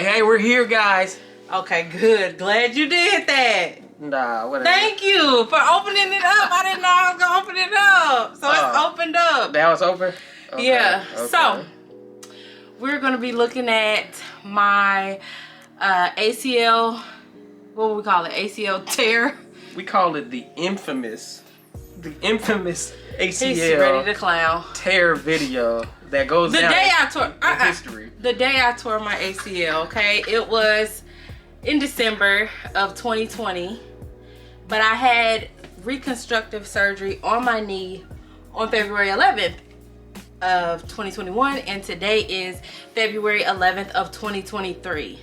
Hey, we're here, guys. Okay, good. Glad you did that. Nah, whatever. Thank you for opening it up. I didn't know I was gonna open it up. So it's opened up. Now it's open? Okay. Yeah. Okay. So we're gonna be looking at my ACL, what would we call it? ACL Tear. We call it the infamous ACL He's ready to clown. Tear video that goes down in history. The day I tore my ACL, okay? It was in December of 2020, but I had reconstructive surgery on my knee on February 11th of 2021, and today is February 11th of 2023.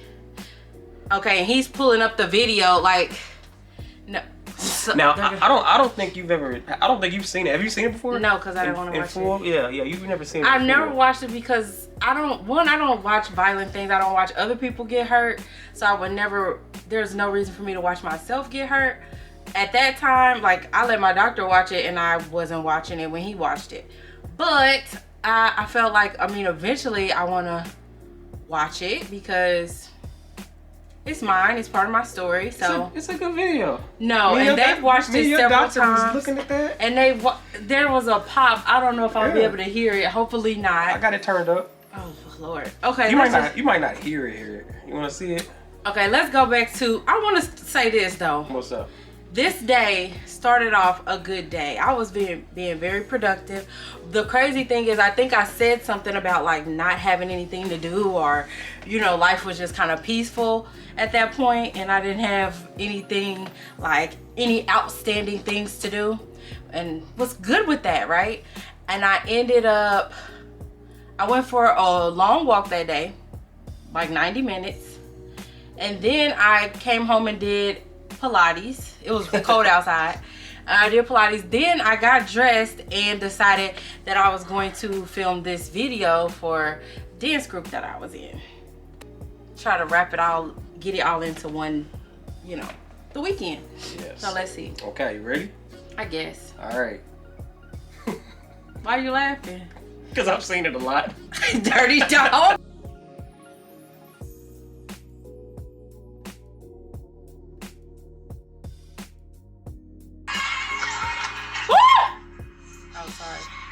Okay, and he's pulling up the video like, no. So, now I don't think you've seen it. Have you seen it before? No, because I didn't want to watch it. Yeah, you've never seen it. I've never watched it because I don't watch violent things. I don't watch other people get hurt. So I would never, there's no reason for me to watch myself get hurt. At that time, like, I let my doctor watch it and I wasn't watching it when he watched it. But I felt like, I mean, eventually I want to watch it because it's mine. It's part of my story. So it's a good video. No, and they've watched it several times. Was looking at that. And there was a pop. I don't know if I'll be able to hear it. Hopefully not. I got it turned up. Oh Lord. Okay. You might not hear it. You want to see it? Okay, let's go back to. I want to say this though. What's up? This day started off a good day. I was being very productive. The crazy thing is, I think I said something about like not having anything to do, or life was just kind of peaceful at that point, and I didn't have anything, like any outstanding things to do, and was good with that, right? And I went for a long walk that day, like 90 minutes, and then I came home and did Pilates. It was cold outside. I did Pilates. Then I got dressed and decided that I was going to film this video for dance group that I was in. Try to wrap it all, get it all into one, the weekend. Yes. So let's see. Okay, you ready? I guess. All right. Why are you laughing? Because I've seen it a lot. Dirty dog.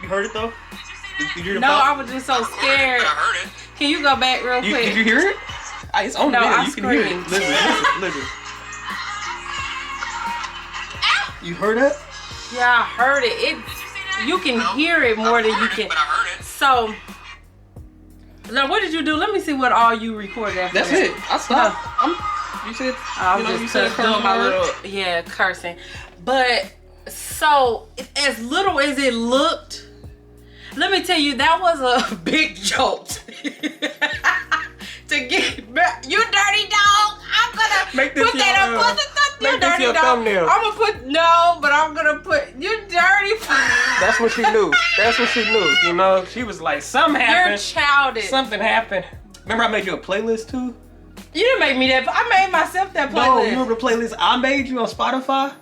You heard it though? Did you hear the No, pop? I was just so scared. I heard it. Can you go back real quick? Did you hear it? It's on the video. You can hear it. Listen. You heard it? Yeah, I heard it. You can hear it more than you can. But I heard it. So, now what did you do? Let me see what all you recorded after That's that. it. I stopped. You said. You said doing my little cursing. But so as little as it looked, let me tell you, that was a big jolt. To get back, you dirty dog. I'm gonna make this put that up. Make this your thumbnail. I'm gonna put you dirty. That's what she knew. She was like, something happened. You're childish. Something happened. Remember I made you a playlist too? You didn't make me that. I made myself that playlist. No, you remember the playlist I made you on Spotify?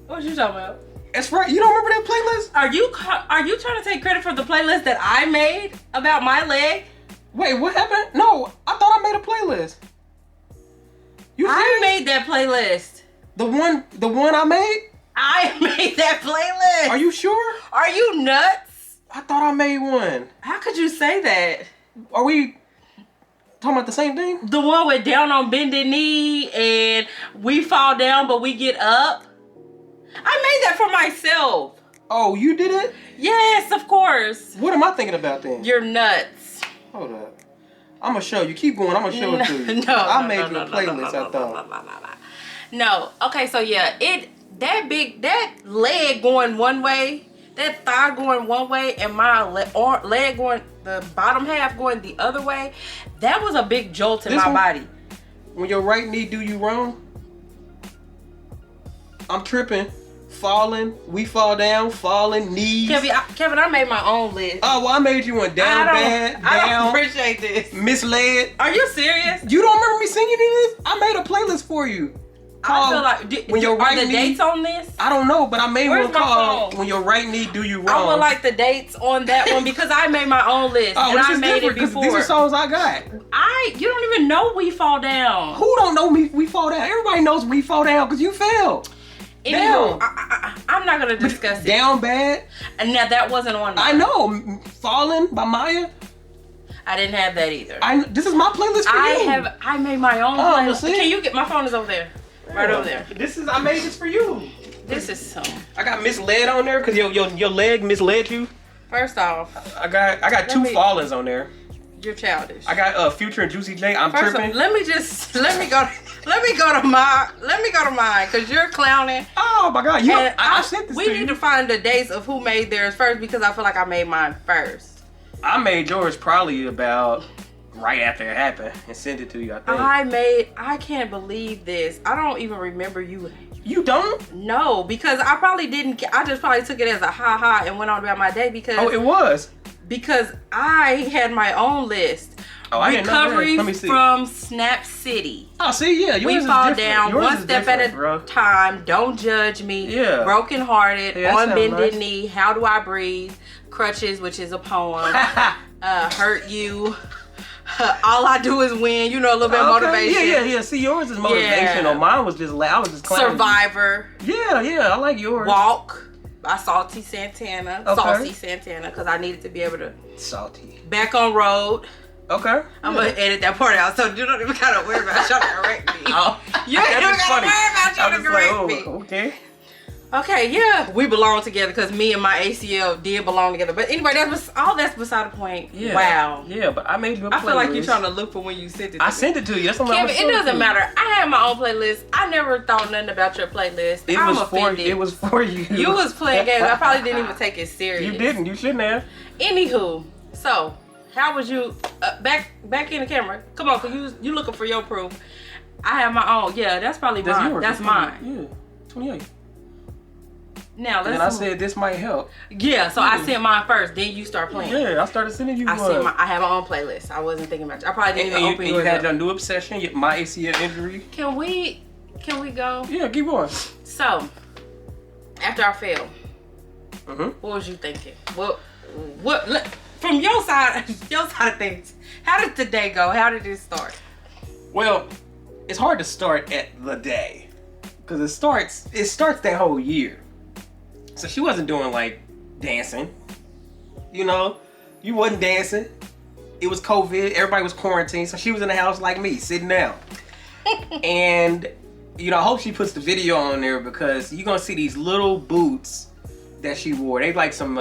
What you talking about? That's right. You don't remember that playlist? Are you trying to take credit for the playlist that I made about my leg? Wait, what happened? No, I thought I made a playlist. I made that playlist. The one I made? I made that playlist. Are you sure? Are you nuts? I thought I made one. How could you say that? Are we talking about the same thing? The one with down on bended knee and we fall down but we get up? I made that for myself. Oh, you did it? Yes, of course. What am I thinking about then? You're nuts. Hold up. I'm gonna show you. Keep going. I'm gonna show it to you. I made you a playlist, I thought. No. Okay, so yeah, that leg going one way, that thigh going one way, and my leg going, the bottom half going the other way, that was a big jolt in my body. When your right knee do you wrong, I'm tripping. Falling, we fall down, falling, knees. Kevin, I made my own list. Oh, well, I made you one down bad, I don't down. appreciate this. Misled. Are you serious? You don't remember me singing this? I made a playlist for you. call. I feel like when your right are the knee, dates on this? I don't know, but I made Where's one my call phone? when your right knee do you wrong. I would like the dates on that one because I made my own list and I made it before. These are songs I got. You don't even know We Fall Down. Who don't know me? We Fall Down. Everybody knows We Fall Down because you fell. Anywho, I'm not gonna discuss it. Down Bad. And now that wasn't on mine. I know. Fallen by Maya. I didn't have that either. This is my playlist for you. I made my own playlist. Can you get my phone is over there. Right over there. I made this for you. This is so. I got misled on there because your leg misled you. First off, I got two Fallens on there. You're childish. I got Future and Juicy J. I'm tripping. Let me go to mine because you're clowning. Oh my God! I sent this to you. We need to find the dates of who made theirs first because I feel like I made mine first. I made yours probably about right after it happened and sent it to you. I think. I can't believe this. I don't even remember you. You don't? No, because I probably didn't. I just probably took it as a ha and went on about my day because. Oh, it was. Because I had my own list. Oh, I didn't know that. Let me see. From Snap City. Oh, see, yeah, yours We is Fall different. Down, yours One Step at a Time, Don't Judge Me, yeah. Broken Hearted, Yeah, On Bended nice. Knee, How Do I Breathe, Crutches, which is a poem, Hurt You, All I Do Is Win, you know, a little bit of motivation. Yeah. See, yours is motivational. Yeah. Mine was just I was just clowning. Survivor. Yeah, I like yours. Walk by Saucy Santana, because I needed to be able to. Salty. Back on Road. Okay. I'm gonna edit that part out, so you don't even gotta worry about trying to correct me. You don't even gotta worry about trying to correct me. Okay. Okay, yeah, we belong together because me and my ACL did belong together. But anyway, that's beside the point. Yeah. Wow. Yeah, but I made you a playlist. I feel like you're trying to look for when you sent it to me. I sent it to you. That's what Kevin, it doesn't matter. I had my own playlist. I never thought nothing about your playlist. I'm offended. It was for you. You was playing games. I probably didn't even take it serious. You didn't. You shouldn't have. Anywho, so how was you back in the camera? Come on, cause you looking for your proof. I have my own. Yeah, that's probably mine. Yours. That's mine. Yeah, 28. Now let's. And I said this might help. Yeah, so I sent mine first. Then you start playing. Yeah, I started sending you. I have my own playlist. I wasn't thinking about you. I probably didn't even open yours. You had your new obsession, my ACL injury. Can we go? Yeah, keep going. So, after I fell, what was you thinking? What? From your side of things, how did the day go? How did it start? Well, it's hard to start at the day because it starts that whole year. So she wasn't doing like dancing, you know. You wasn't dancing. It was COVID. Everybody was quarantined, so she was in the house like me, sitting down. And I hope she puts the video on there because you're gonna see these little boots that she wore. They like some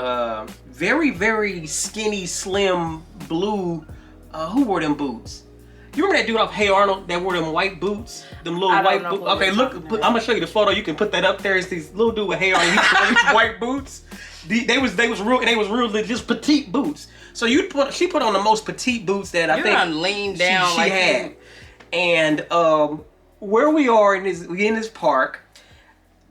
very, very skinny, slim blue. Who wore them boots? You remember that dude off Hey Arnold that wore them white boots? Them little white boots? Okay, look, I'm gonna show you the photo. You can put that up there. It's these little dude with Hey Arnold. He's wearing these white boots. They was real just petite boots. So she put on the most petite boots that I think lean down she had. And where we are in this park.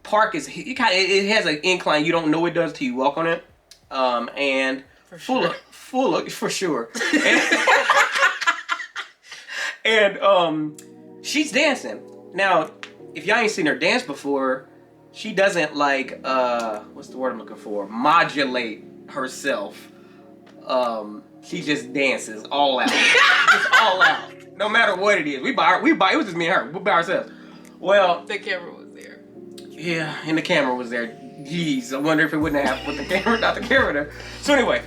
Park is it has an incline you don't know it does till you walk on it. And full of for sure. And she's dancing. Now, if y'all ain't seen her dance before, she doesn't like what's the word I'm looking for? Modulate herself. She just dances all out. Just all out. No matter what it is. It was just me and her. We by ourselves. Well, the camera was there. Yeah, and the camera was there. Jeez, I wonder if it wouldn't have with the camera, not the camera there. So anyway,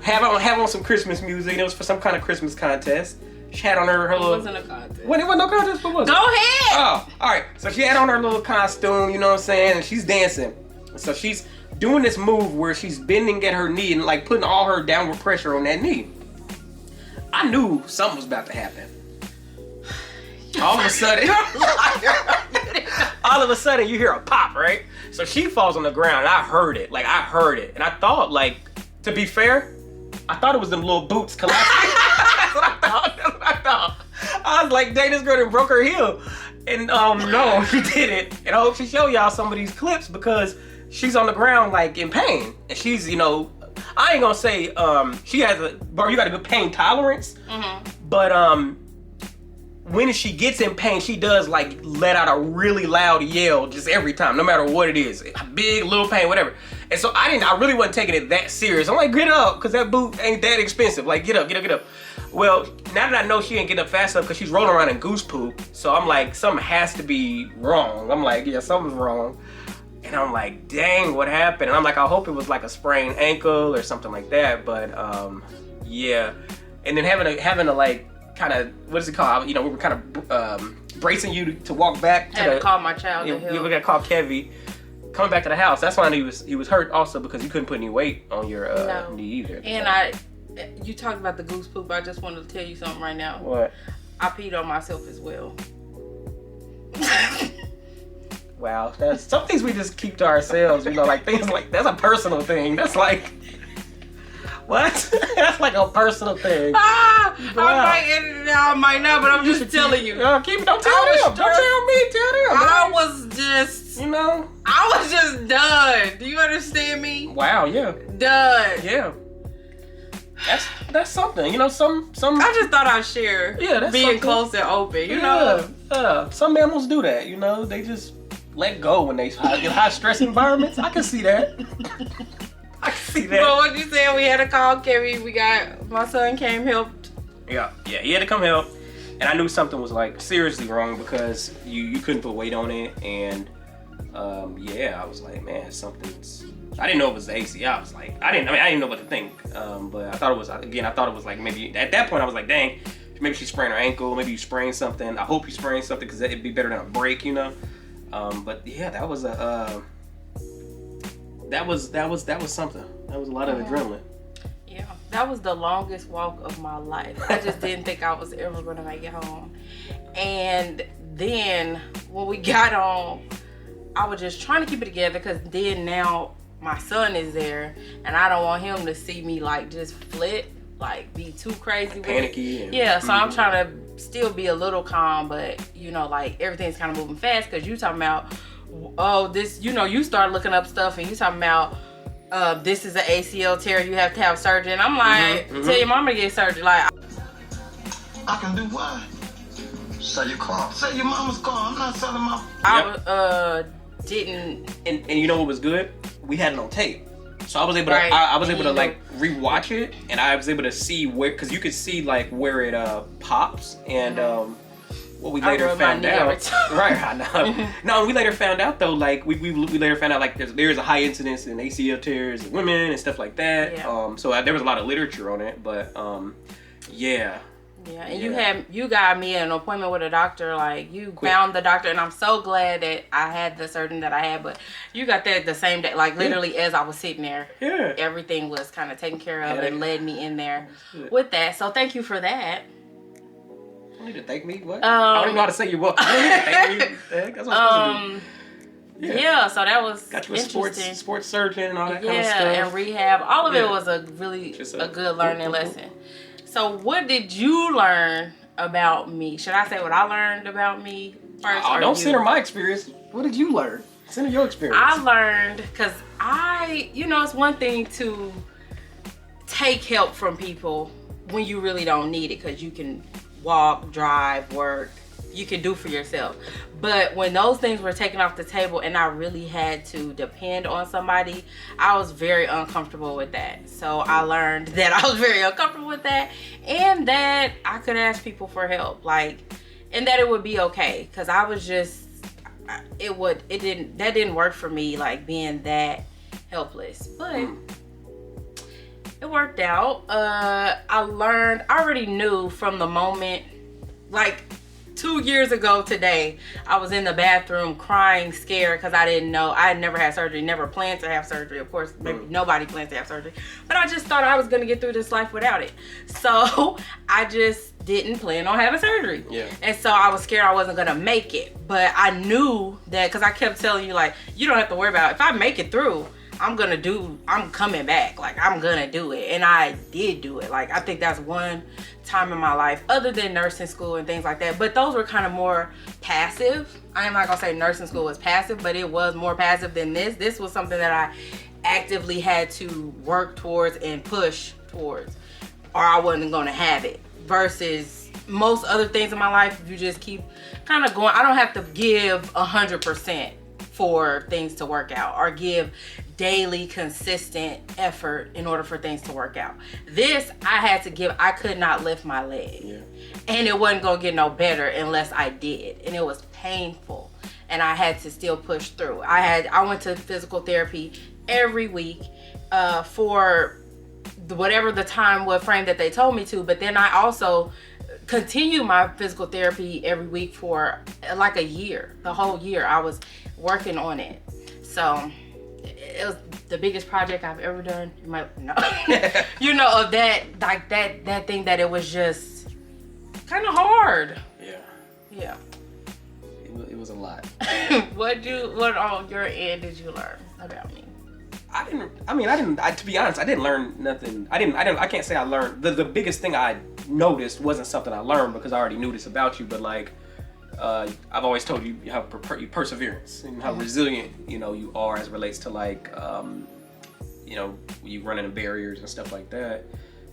have on some Christmas music. It was for some kind of Christmas contest. She had on her little. It wasn't a contest. When it wasn't no contest, what was it? Go ahead. Oh, all right. So she had on her little costume, you know what I'm saying, and she's dancing. So she's doing this move where she's bending at her knee and like putting all her downward pressure on that knee. I knew something was about to happen. All of a sudden, you hear a pop, right? So she falls on the ground, and I heard it. And I thought, to be fair, I thought it was them little boots collapsing. That's what I thought. I was like, dang, this girl done broke her heel. And no, she didn't. And I hope she show y'all some of these clips because she's on the ground, in pain. And she's, I ain't gonna say she has you got a good pain tolerance. Mm-hmm. But when she gets in pain, she does like let out a really loud yell just every time, no matter what it is. Big, little pain, whatever. And so I really wasn't taking it that serious. I'm like, get up, because that boot ain't that expensive. Like, get up, get up, get up. Well, now that I know she ain't getting up fast enough because she's rolling around in goose poop, so I'm like, something has to be wrong. I'm like, yeah, something's wrong. And I'm like, dang, what happened? And I'm like, I hope it was like a sprained ankle or something like that. But yeah. And then having to like kind of, what is it called? You know, we were kind of bracing you to walk back. I had to call my child. You got to call Kevy. Coming back to the house, that's why I knew he was hurt also, because you couldn't put any weight on your knee either. And you talked about the goose poop. I just wanted to tell you something right now. What? I peed on myself as well. Wow, that's some things we just keep to ourselves, you know, like things like that's a personal thing. That's like, what? That's like a personal thing. I might edit it out, I might not, but I'm just telling you. Don't tell them. Don't tell me. Tell them. I was just, you know, I was just done. Do you understand me? Wow, yeah. Done. Yeah. That's something, you know. Some. I just thought I'd share. Yeah, that's being something. Close and open, you know. Some mammals do that, you know. They just let go when they in high stress environments. I can see that. I can see that. But what you said, we had to call Kevy. My son came, helped. Yeah, he had to come help, and I knew something was like seriously wrong because you couldn't put weight on it, and I was like, man, something's. I didn't know it was the ACL. I was like, I didn't know what to think. But I thought it was like maybe at that point I was like, dang, maybe she sprained her ankle, maybe you sprained something. I hope you sprained something because it'd be better than a break, you know. But yeah, that was something. That was a lot of adrenaline. Yeah, that was the longest walk of my life. I just didn't think I was ever gonna make it home. And then when we got home, I was just trying to keep it together because then now my son is there and I don't want him to see me like just flip, like be too crazy. Panicky. So I'm trying to still be a little calm, but you know, like everything's kind of moving fast because you talking about, oh, this, you know, you start looking up stuff and you talking about, this is an ACL tear, you have to have surgery. And I'm like, tell your mama to get surgery. Like, I can do what? Sell your car. Sell your mama's car. I'm not selling my. I didn't. And you know what was good? We had it on tape, so I was able to like rewatch it, and I was able to see where, because you could see like where it pops, and what we later found out. Right, I know. No, we later found out though, like we later found out like there's a high incidence in ACL tears in women and stuff like that. Yeah. So there was a lot of literature on it, but yeah. Yeah, and you got me an appointment with a doctor. Like you found the doctor, and I'm so glad that I had the surgeon that I had. But you got there the same day, like literally as I was sitting there. Yeah, everything was kind of taken care of and led me in there with that. So thank you for that. You don't need to thank me. What? I don't even know how to say your welcome. You don't need to thank me. That's what I'm supposed to do. Yeah, so that was got you a sports surgeon and all that kind of stuff. Yeah, and rehab. All of it was a good learning lesson. So what did you learn about me? Should I say what I learned about me first? Oh, don't center my experience. What did you learn? Center your experience. I learned because it's one thing to take help from people when you really don't need it because you can walk, drive, work. You can do for yourself. But when those things were taken off the table and I really had to depend on somebody, I was very uncomfortable with that. So I learned that I was very uncomfortable with that and that I could ask people for help, and that it would be okay. Cause I was just, that didn't work for me, like being that helpless, but it worked out. I already knew from the moment, like 2 years ago today, I was in the bathroom crying, scared because I didn't know. I had never had surgery, never planned to have surgery. Of course, maybe nobody plans to have surgery. But I just thought I was going to get through this life without it. So I just didn't plan on having surgery. Yeah. And so I was scared I wasn't going to make it. But I knew that because I kept telling you, like, you don't have to worry about it. If I make it through, I'm coming back. Like, I'm going to do it. And I did do it. Like, I think that's one time in my life other than nursing school and things like that, but those were kind of more passive. I am not gonna say nursing school was passive, but it was more passive than this was something that I actively had to work towards and push towards, or I wasn't gonna have it, versus most other things in my life, if you just keep kind of going, I don't have to give 100% for things to work out or give daily consistent effort in order for things to work out. This I had to give. I could not lift my leg, and it wasn't gonna get no better unless I did, and it was painful, and I had to still push through. I went to physical therapy every week for whatever the time what frame that they told me to, but then I also continued my physical therapy every week for like a year. The whole year I was working on it. So it was the biggest project I've ever done. You might know. You know, of that, like that thing that it was just kind of hard. Yeah. It was a lot. What on your end did you learn about me? To be honest, I didn't learn nothing. I can't say I learned. The biggest thing I noticed wasn't something I learned because I already knew this about you, but like, I've always told you how perseverance and how resilient, you are as it relates to like, you running the barriers and stuff like that.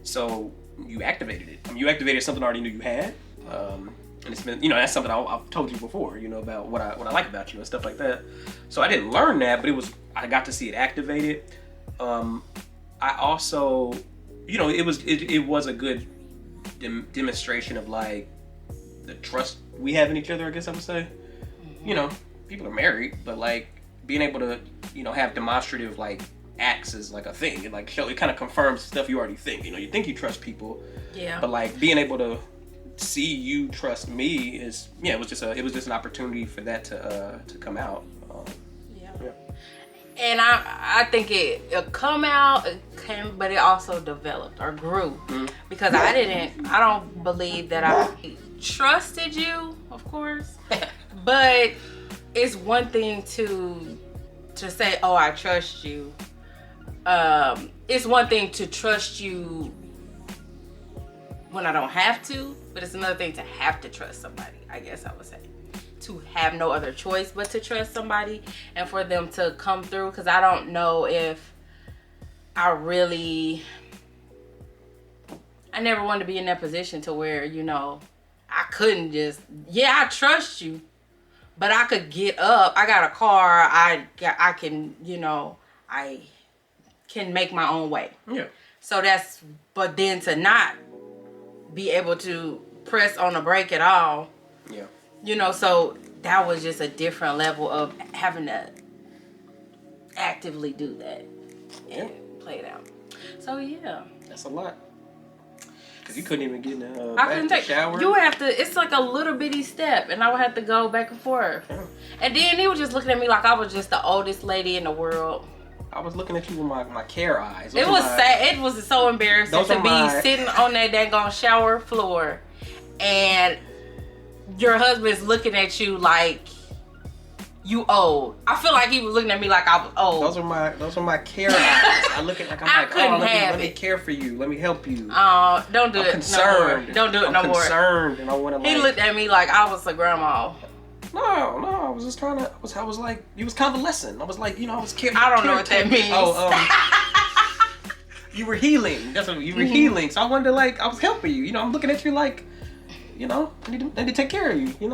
So you activated it. You activated something I already knew you had. And it's been, that's something I've told you before, about what I like about you and stuff like that. So I didn't learn that, but I got to see it activated. I also, it was a good demonstration of like the trust we have in each other, I guess I would say. People are married, but like being able to, have demonstrative like acts is like a thing. It like it kind of confirms stuff you already think. You think you trust people, but like being able to see you trust me is it was just an opportunity for that to come out. And I think it come out, but it also developed or grew because I don't believe that I trusted you, of course, but it's one thing to say, oh, I trust you. It's one thing to trust you when I don't have to, but it's another thing to have to trust somebody, I guess I would say. To have no other choice but to trust somebody and for them to come through, because I don't know if I never wanted to be in that position to where, I couldn't just, I trust you, but I could get up. I got a car. I can, I can make my own way. Yeah. So but then to not be able to press on the brake at all. Yeah. So that was just a different level of having to actively do that and play it out. So yeah. That's a lot. Cause you couldn't even get in the shower. You have to. It's like a little bitty step, and I would have to go back and forth. Yeah. And then he was just looking at me like I was just the oldest lady in the world. I was looking at you with my care eyes. It was sad. It was so embarrassing to be sitting on that daggone shower floor, and your husband's looking at you like you old. I feel like he was looking at me like I was old. Those are my care eyes. I look at let me care for you. Let me help you. Oh, don't do it. Concerned. No more. Don't do it no more. I'm concerned, and I want to. He looked at me like I was a grandma. No, I was just trying to. I was like, you was convalescent. I was like, I was caring. I don't know what that means. You were healing. That's what you were healing. So I wanted to I was helping you. I'm looking at you like. I need to take care of you, I don't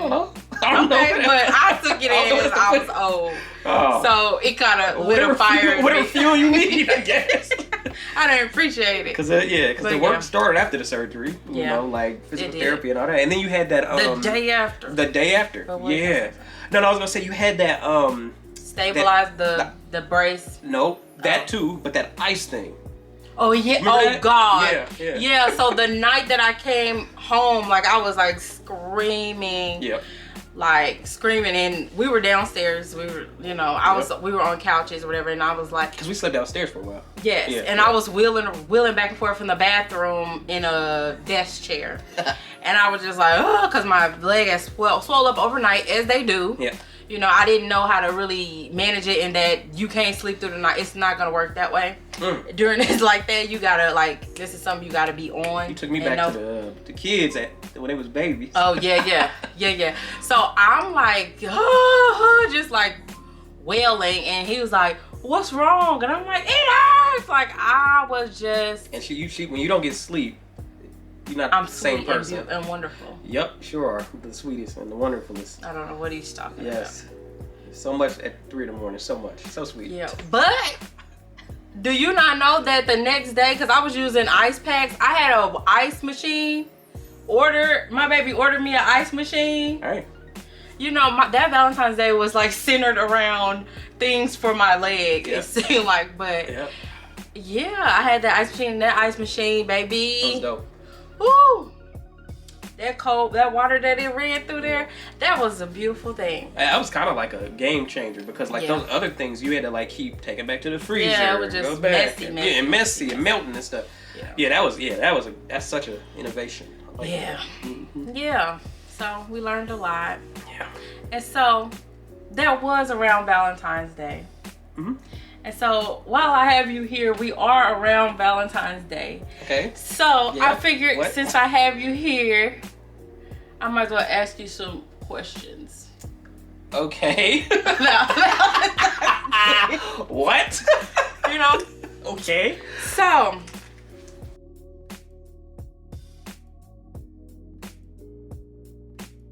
know. Okay, but I took it as I was old. Oh. So it kind of lit a fire. Whatever fuel you need, I guess. I didn't appreciate it. Because the work started after the surgery, like physical therapy and all that. And then you had that... the day after. The day after, yeah. No, I was going to say you had that... Stabilize the brace. Nope, that too, but that ice thing. Oh yeah! Remember that? God! Yeah. So the night that I came home, I was screaming. Yep. Screaming, and we were downstairs. We were, we were on couches or whatever, and I was like, because we slept downstairs for a while. Yes, and I was wheeling back and forth from the bathroom in a desk chair, and I was just like, oh, because my leg had swelled up overnight, as they do. Yeah. I didn't know how to really manage it, and that you can't sleep through the night. It's not gonna work that way. During this like that, you gotta this is something you gotta be on. You took me back to the kids when they was babies. Oh yeah. So I'm just wailing, and he was like, "What's wrong?" And I'm like, "It hurts." I was just. And she when you don't get sleep, You're not I'm the same sweet person. and wonderful. Yep, sure are. The sweetest and the wonderfulest. I don't know what he's talking Yes. So much at 3 a.m. So much. So sweet. about. Yeah, but do you not know that the next day, because I was using ice packs, I had a ice machine. My baby ordered me an ice machine. All right. You know, that Valentine's Day was like centered around things for my leg. Yep. It seemed like, but Yep. yeah, I had that ice machine. That ice machine, baby. That was dope. Woo! That water that it ran through there, that was a beautiful thing. That was kind of like a game changer because like Yeah. those other things you had to like keep taking back to the freezer. Yeah, it was just go back, messy, and, messy, yeah, and messy messy. and melting and stuff. Yeah. That's such an innovation. I like Yeah. that. Mhm. Yeah. So we learned a lot. Yeah. And so that was around Valentine's Day. Mm-hmm. And so while I have you here, we are around Valentine's Day. Okay. So Yeah. I figured What? since I have you here, I might as well ask you some questions. Okay. What? You know? Okay. So